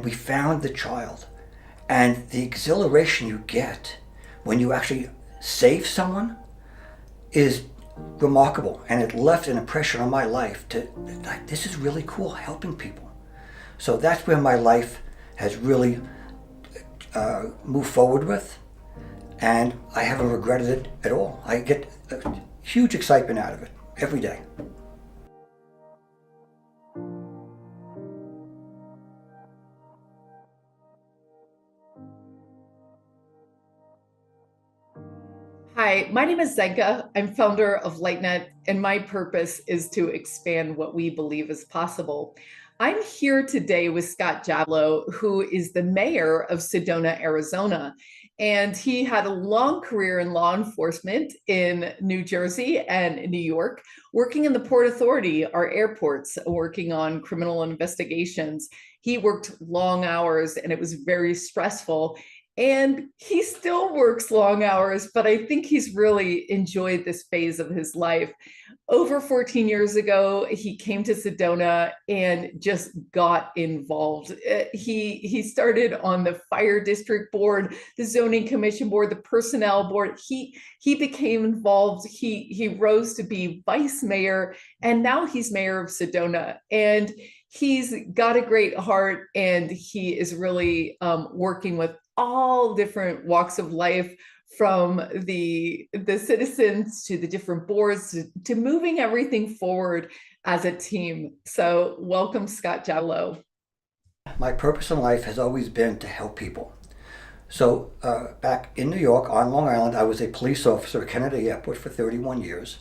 we found the child. And the exhilaration you get when you actually save someone is remarkable. And it left an impression on my life to, like, this is really cool, helping people. So that's where my life has really moved forward with. And I haven't regretted it at all. I get a huge excitement out of it every day. Hi, my name is Zenka. I'm founder of LightNet, and my purpose is to expand what we believe is possible. I'm here today with Scott Jablow, who is the mayor of Sedona, Arizona. And he had a long career in law enforcement in New Jersey and New York, working in the Port Authority, our airports, working on criminal investigations. He worked long hours and it was very stressful. And he still works long hours, but I think he's really enjoyed this phase of his life. Over 14 years ago, he came to Sedona and just got involved. He started on the fire district board, the zoning commission board, the personnel board. He became involved. He rose to be vice mayor, and now he's mayor of Sedona. And he's got a great heart, and he is really working with all different walks of life, from the citizens to the different boards to moving everything forward as a team. So welcome, Scott Jablow. My purpose in life has always been to help people. So back in New York on Long Island, I was a police officer at Kennedy Airport for 31 years.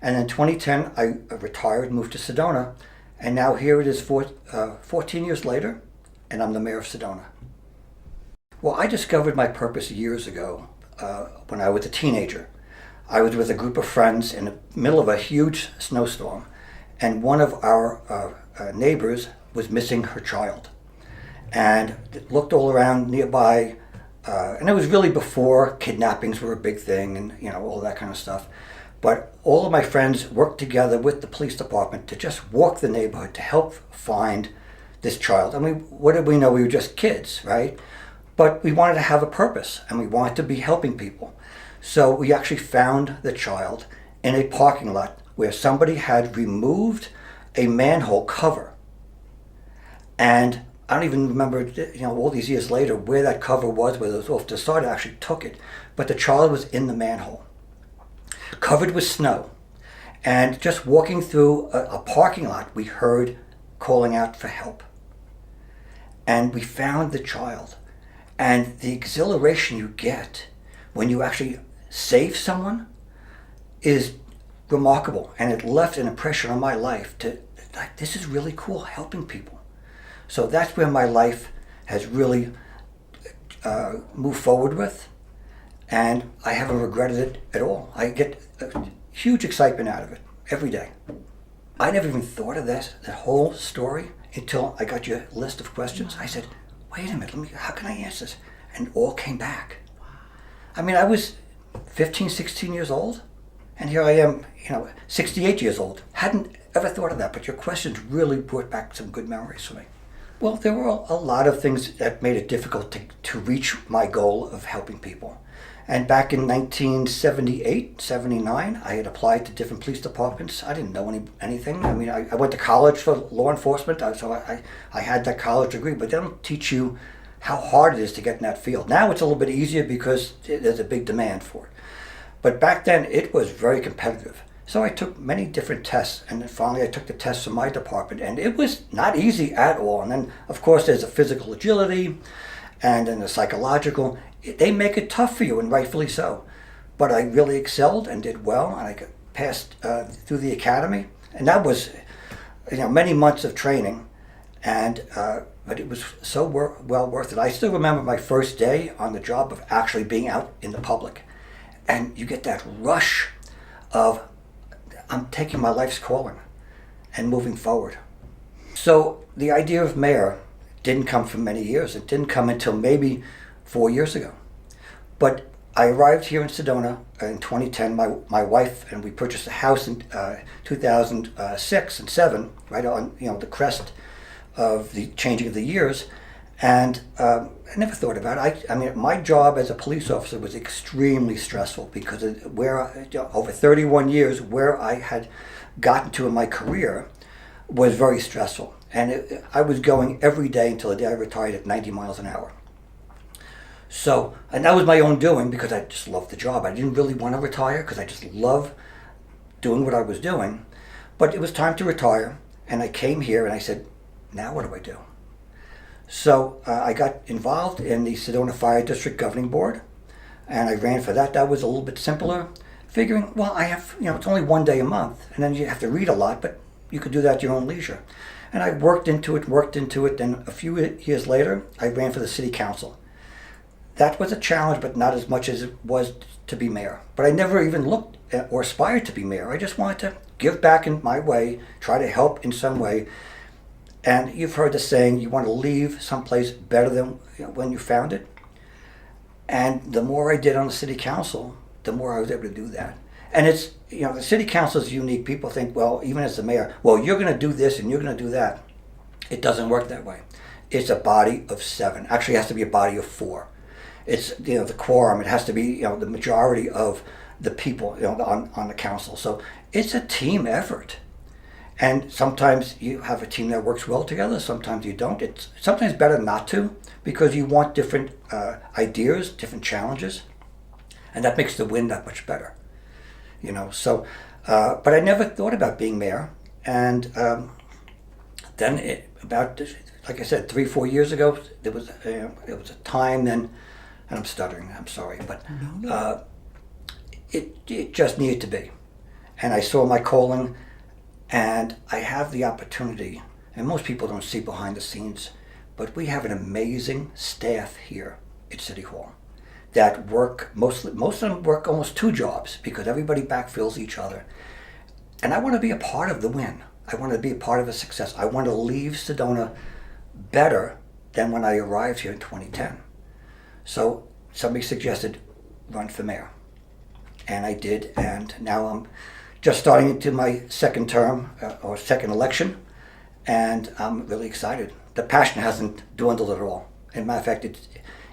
And in 2010, I retired, moved to Sedona. And now here it is 14 years later, and I'm the mayor of Sedona. Well, I discovered my purpose years ago when I was a teenager. I was with a group of friends in the middle of a huge snowstorm, and one of our neighbors was missing her child. And looked all around nearby, and it was really before kidnappings were a big thing and, you know, all that kind of stuff. But all of my friends worked together with the police department to just walk the neighborhood to help find this child. I mean, what did we know? We were just kids, right? But we wanted to have a purpose, and we wanted to be helping people. So we actually found the child in a parking lot where somebody had removed a manhole cover. And I don't even remember, you know, all these years later where that cover was, whether it was off to the side. I actually took it. But the child was in the manhole, covered with snow. And just walking through a parking lot, we heard calling out for help. And we found the child. And the exhilaration you get when you actually save someone is remarkable. And it left an impression on my life to, like, this is really cool, helping people. So that's where my life has really moved forward with. And I haven't regretted it at all. I get a huge excitement out of it every day. I never even thought of that whole story until I got your list of questions. I said, wait a minute, how can I answer this? And it all came back. I mean, I was 15, 16 years old, and here I am, 68 years old. Hadn't ever thought of that, but your questions really brought back some good memories for me. Well, there were a lot of things that made it difficult to reach my goal of helping people. And back in 1978, 79, I had applied to different police departments. I didn't know anything. I mean, I went to college for law enforcement, so I had that college degree, but they don't teach you how hard it is to get in that field. Now it's a little bit easier because there's a big demand for it. But back then, it was very competitive. So I took many different tests, and then finally I took the tests for my department, and it was not easy at all. And then, of course, there's a physical agility, and then the psychological. They make it tough for you, and rightfully so. But I really excelled and did well, and I passed through the academy. And that was, many months of training, and but it was so well worth it. I still remember my first day on the job of actually being out in the public, and you get that rush of, I'm taking my life's calling and moving forward. So the idea of mayor didn't come for many years. It didn't come until maybe 4 years ago. But I arrived here in Sedona in 2010. My wife and we purchased a house in 2006 and 7, right on the crest of the changing of the years. And I never thought about it. I mean, my job as a police officer was extremely stressful because over 31 years, where I had gotten to in my career was very stressful. And I was going every day until the day I retired at 90 miles an hour. So, and that was my own doing because I just loved the job. I didn't really want to retire because I just love doing what I was doing. But it was time to retire, and I came here and I said, now what do I do? So I got involved in the Sedona Fire District Governing Board, and I ran for that. That was a little bit simpler, figuring, well, I have, it's only one day a month, and then you have to read a lot, but you could do that at your own leisure. And I worked into it. Then a few years later, I ran for the city council. That was a challenge, but not as much as it was to be mayor. But I never even looked at or aspired to be mayor. I just wanted to give back in my way, try to help in some way. And you've heard the saying, you want to leave someplace better than when you found it. And the more I did on the city council, the more I was able to do that. And it's, the city council is unique. People think, well, even as the mayor, well, you're going to do this and you're going to do that. It doesn't work that way. It's a body of 7. Actually, it has to be a body of 4. It's, the quorum. It has to be, the majority of the people, on the council. So it's a team effort. And sometimes you have a team that works well together. Sometimes you don't. It's sometimes better not to, because you want different ideas, different challenges, and that makes the win that much better. So, but I never thought about being mayor. And then about, like I said, 3-4 years ago, there was a time then, and I'm stuttering. I'm sorry, but it just needed to be, and I saw my calling. And I have the opportunity, and most people don't see behind the scenes, but we have an amazing staff here at City Hall that work, most of them work almost 2 jobs because everybody backfills each other. And I want to be a part of the win. I want to be a part of the success. I want to leave Sedona better than when I arrived here in 2010. So somebody suggested run for mayor. And I did, and now I'm just starting into my second term or second election, and I'm really excited. The passion hasn't dwindled at all. As a matter of fact,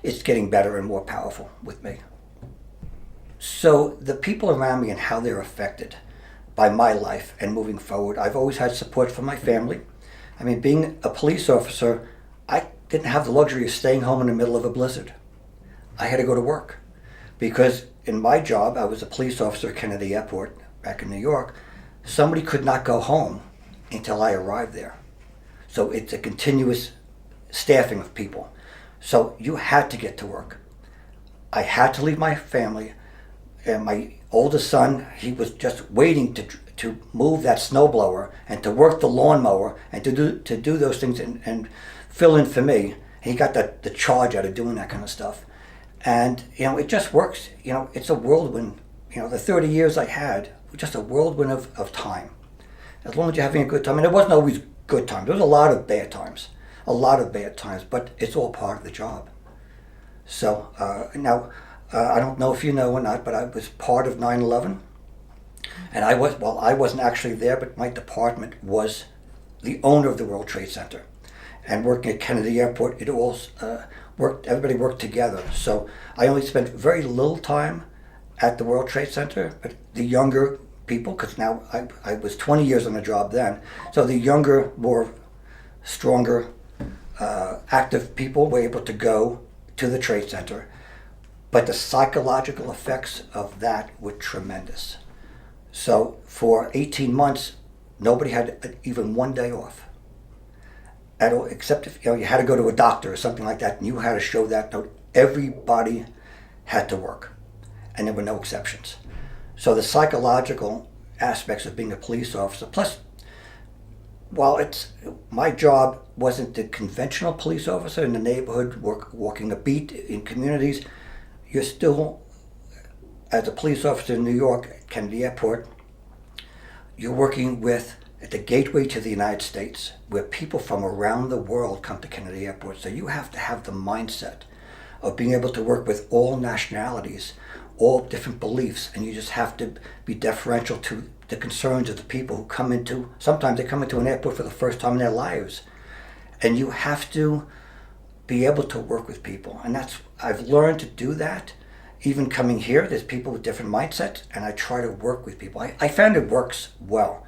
it's getting better and more powerful with me. So the people around me and how they're affected by my life and moving forward, I've always had support from my family. I mean, being a police officer, I didn't have the luxury of staying home in the middle of a blizzard. I had to go to work because in my job, I was a police officer at Kennedy Airport back in New York. Somebody could not go home until I arrived there. So it's a continuous staffing of people. So you had to get to work. I had to leave my family. And my oldest son, he was just waiting to move that snowblower and to work the lawnmower and to do those things and fill in for me. He got the charge out of doing that kind of stuff. And, it just works. It's a whirlwind. The 30 years I had was just a whirlwind of time. As long as you're having a good time. And it wasn't always good times. There was a lot of bad times. But it's all part of the job. So now, I don't know if you know or not, but I was part of 9/11. And I wasn't actually there, but my department was the owner of the World Trade Center. And working at Kennedy Airport, it all everybody worked together. So I only spent very little time at the World Trade Center, but the younger people, because now I was 20 years on the job then, so the younger, more stronger, active people were able to go to the Trade Center. But the psychological effects of that were tremendous. So for 18 months, nobody had even one day off at all, except if you had to go to a doctor or something like that, and you had to show that note. Everybody had to work, and there were no exceptions. So the psychological aspects of being a police officer, plus, while my job wasn't the conventional police officer in the neighborhood, walking a beat in communities, you're still, as a police officer in New York at Kennedy Airport, you're working at the gateway to the United States, where people from around the world come to Kennedy Airport. So you have to have the mindset of being able to work with all nationalities, all different beliefs, and you just have to be deferential to the concerns of the people who sometimes they come into an airport for the first time in their lives. And you have to be able to work with people. And I've learned to do that. Even coming here, there's people with different mindsets, and I try to work with people. I found it works well.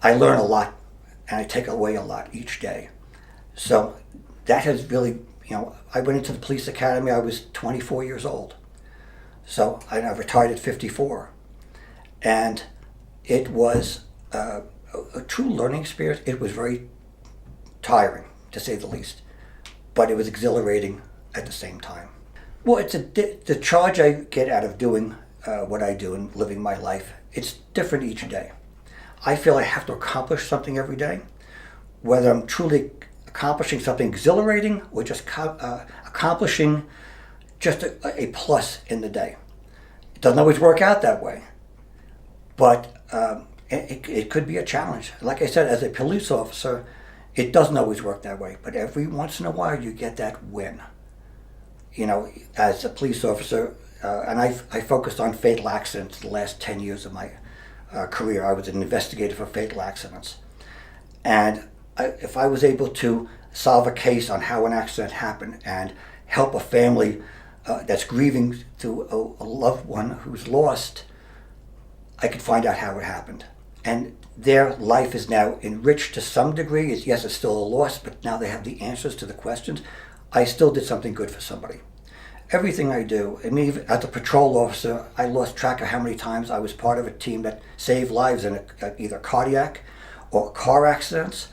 I learn a lot, and I take away a lot each day. So that has really, I went into the police academy, I was 24 years old. So I retired at 54. And it was a true learning experience. It was very tiring, to say the least, but it was exhilarating at the same time. Well, it's the charge I get out of doing what I do and living my life. It's different each day. I feel I have to accomplish something every day, whether I'm truly accomplishing something exhilarating or just accomplishing just a plus in the day. It doesn't always work out that way, but it could be a challenge. Like I said, as a police officer, it doesn't always work that way, but every once in a while you get that win. As a police officer, and I focused on fatal accidents the last 10 years of my career. I was an investigator for fatal accidents. And if I was able to solve a case on how an accident happened and help a family that's grieving through a loved one who's lost, I could find out how it happened. And their life is now enriched to some degree. Yes, it's still a loss, but now they have the answers to the questions. I still did something good for somebody. Everything I do, even as a patrol officer, I lost track of how many times I was part of a team that saved lives in either cardiac or car accidents.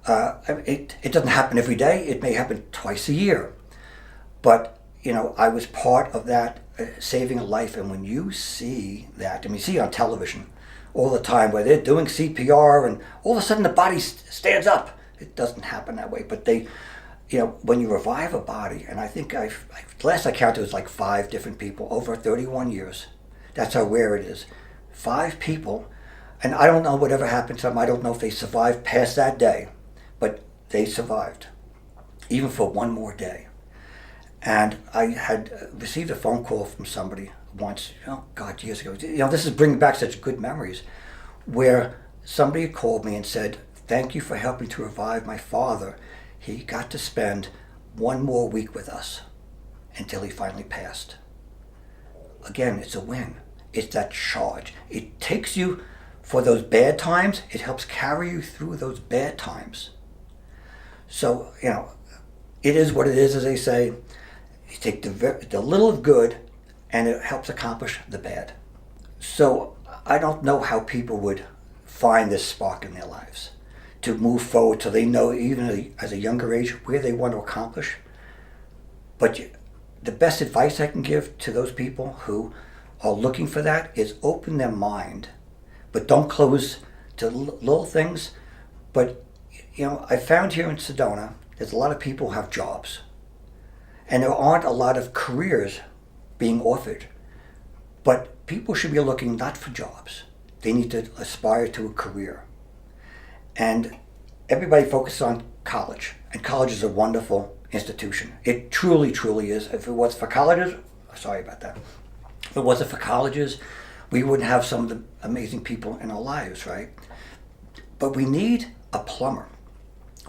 It doesn't happen every day. It may happen twice a year. But, I was part of that, saving a life. And when you see that, you see it on television all the time where they're doing CPR and all of a sudden the body stands up. It doesn't happen that way. But when you revive a body, and I think last I counted it was like 5 different people over 31 years. That's how rare it is. 5 people, and I don't know whatever happened to them. I don't know if they survived past that day, but they survived, even for one more day. And I had received a phone call from somebody once, years ago. This is bringing back such good memories, where somebody called me and said, "Thank you for helping to revive my father. He got to spend one more week with us until he finally passed." Again, it's a win. It's that charge. It takes you for those bad times. It helps carry you through those bad times. So, it is what it is, as they say. You take the little of good, and it helps accomplish the bad. So I don't know how people would find this spark in their lives to move forward till they know, even as a younger age, where they want to accomplish. But the best advice I can give to those people who are looking for that is open their mind, but don't close to little things. But, I found here in Sedona, there's a lot of people who have jobs, and there aren't a lot of careers being offered. But people should be looking not for jobs. They need to aspire to a career. And everybody focuses on college, and college is a wonderful institution. It truly, truly is. If it was for colleges, sorry about that. If it wasn't for colleges, we wouldn't have some of the amazing people in our lives, right? But we need a plumber.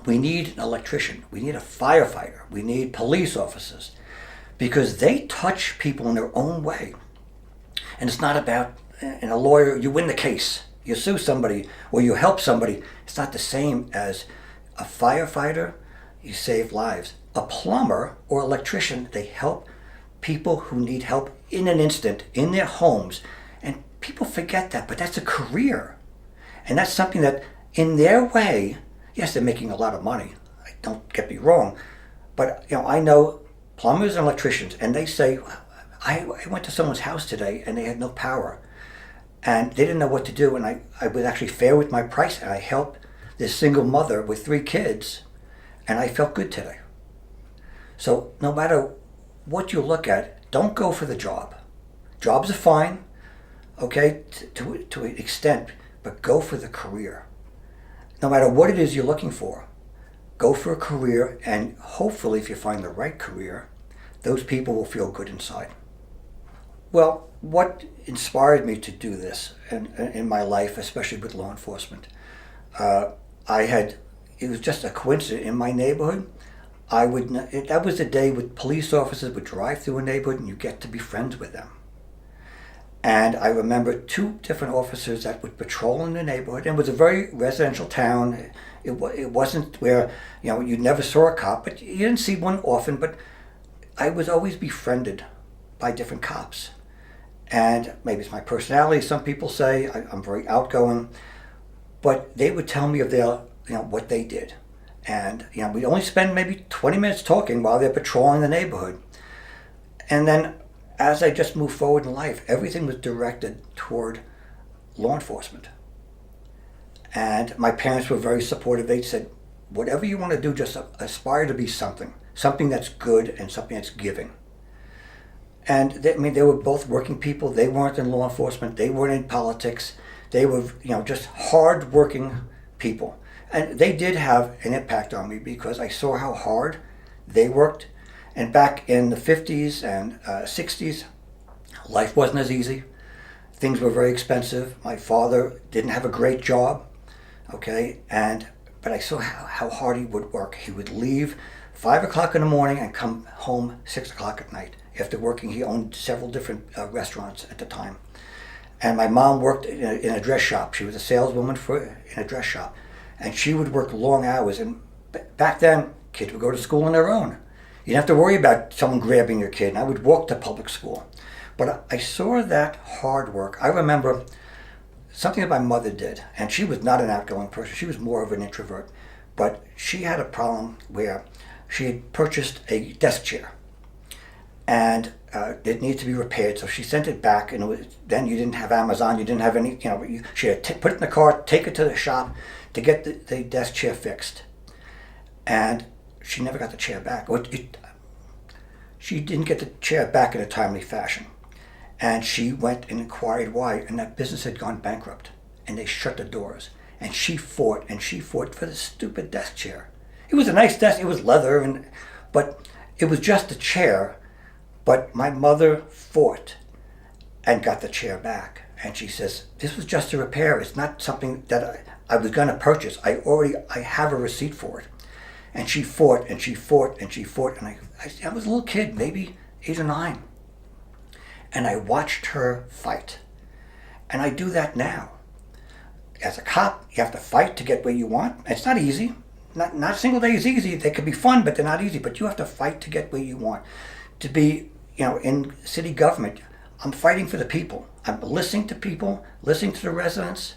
We need an electrician. We need a firefighter. We need police officers, because they touch people in their own way. And it's not about, in a lawyer, you win the case. You sue somebody or you help somebody. It's not the same as a firefighter. You save lives. A plumber or electrician, they help people who need help in an instant in their homes. And people forget that, but that's a career. And that's something that, in their way, yes, they're making a lot of money. Don't get me wrong. But, I know plumbers and electricians, and they say, I went to someone's house today and they had no power. And they didn't know what to do, and I was actually fair with my price, and I helped this single mother with 3 kids, and I felt good today. So no matter what you look at, don't go for the job. Jobs are fine, okay, to an extent, but go for the career. No matter what it is you're looking for, go for a career, and hopefully if you find the right career, those people will feel good inside. Well, what inspired me to do this in my life, especially with law enforcement, it was just a coincidence. In my neighborhood, that was the day when police officers would drive through a neighborhood and you get to be friends with them. And I remember two different officers that would patrol in the neighborhood. And it was a very residential town. It wasn't where, you never saw a cop, but you didn't see one often. But I was always befriended by different cops. And maybe it's my personality. Some people say I'm very outgoing. But they would tell me of their, what they did. And, we'd only spend maybe 20 minutes talking while they're patrolling the neighborhood. And then as I just moved forward in life, everything was directed toward law enforcement. And my parents were very supportive. They said, whatever you want to do, just aspire to be something that's good and something that's giving. And they were both working people. They weren't in law enforcement. They weren't in politics. They were, just hard-working people. And they did have an impact on me because I saw how hard they worked. And back in the 50s and 60s, life wasn't as easy. Things were very expensive. My father didn't have a great job, okay? But I saw how hard he would work. He would leave 5 o'clock in the morning and come home 6 o'clock at night. After working, he owned several different restaurants at the time. And my mom worked in a dress shop. She was a saleswoman in a dress shop. And she would work long hours. And back then, kids would go to school on their own. You didn't have to worry about someone grabbing your kid. And I would walk to public school. But I saw that hard work. I remember something that my mother did. And she was not an outgoing person. She was more of an introvert. But she had a problem where she had purchased a desk chair. And it needed to be repaired. So she sent it back. And then you didn't have Amazon. You didn't have any, she had to put it in the car, take it to the shop to get the desk chair fixed. And she never got the chair back. She didn't get the chair back in a timely fashion. And she went and inquired why, and that business had gone bankrupt. And they shut the doors. And she fought for the stupid desk chair. It was a nice desk, it was leather, but it was just a chair. But my mother fought and got the chair back. And she says, this was just a repair. It's not something that I was going to purchase. I have a receipt for it. And she fought and she fought and she fought. And I was a little kid, maybe 8 or 9. And I watched her fight. And I do that now. As a cop, you have to fight to get where you want. It's not easy. Not a single day is easy. They could be fun, but they're not easy. But you have to fight to get where you want. To be, in city government, I'm fighting for the people. I'm listening to people, listening to the residents.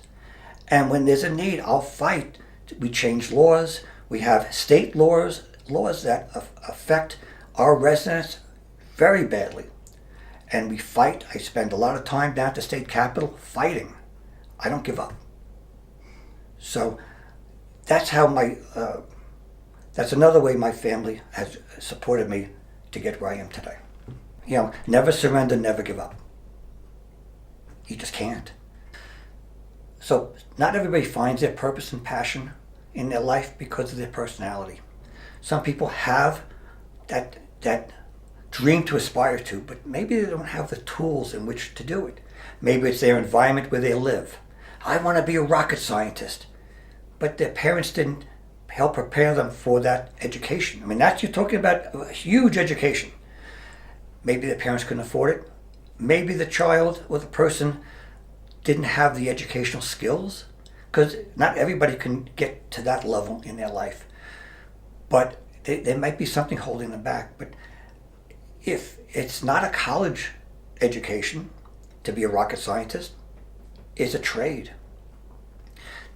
And when there's a need, I'll fight. We change laws. We have state laws that affect our residents very badly. And we fight. I spend a lot of time down at the state capitol fighting. I don't give up. So that's how that's another way my family has supported me to get where I am today. Never surrender, never give up. You just can't. So not everybody finds their purpose and passion in their life because of their personality. Some people have that dream to aspire to, but maybe they don't have the tools in which to do it. Maybe it's their environment where they live. I want to be a rocket scientist, but their parents didn't help prepare them for that education. I mean, you're talking about a huge education. Maybe the parents couldn't afford it. Maybe the child or the person didn't have the educational skills, because not everybody can get to that level in their life. But there might be something holding them back. But if it's not a college education to be a rocket scientist, it's a trade.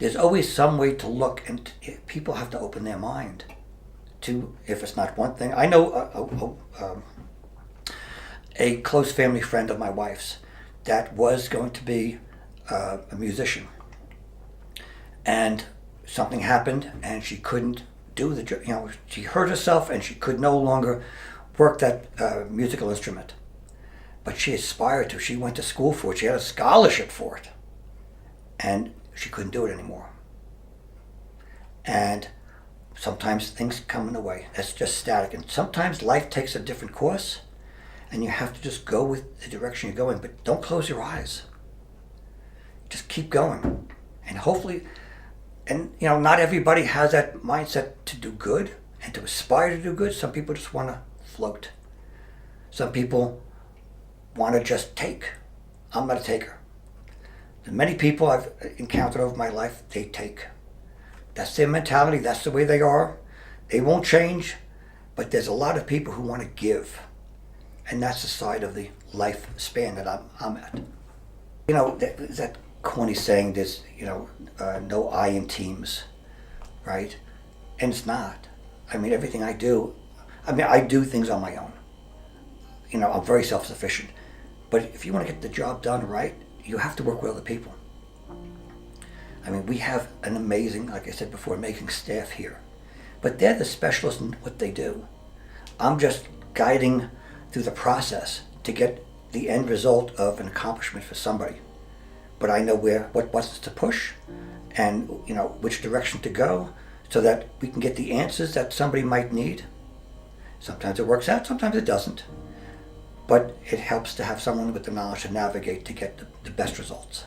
There's always some way to look, and people have to open their mind to, if it's not one thing. I know a close family friend of my wife's that was going to be a musician. And something happened and she couldn't do the job. She hurt herself and she could no longer work that musical instrument. But she aspired to, she went to school for it, she had a scholarship for it. And she couldn't do it anymore. And sometimes things come in the way. That's just static. And sometimes life takes a different course, and you have to just go with the direction you're going. But don't close your eyes. Just keep going. And hopefully, and not everybody has that mindset to do good. and to aspire to do good. Some people just want to float. Some people want to just take. I'm not a taker. The many people I've encountered over my life, they take. That's their mentality. That's the way they are. They won't change. But there's a lot of people who want to give. And that's the side of the lifespan that I'm at. You know, that corny saying, there's, no I in teams, right? And it's not. I mean, everything I do, I do things on my own. I'm very self-sufficient. But if you want to get the job done right, you have to work with other people. I mean, we have an amazing, like I said before, amazing staff here. But they're the specialists in what they do. I'm just guiding through the process to get the end result of an accomplishment for somebody. But I know what buttons to push and, which direction to go so that we can get the answers that somebody might need. Sometimes it works out, sometimes it doesn't. But it helps to have someone with the knowledge to navigate to get the best results.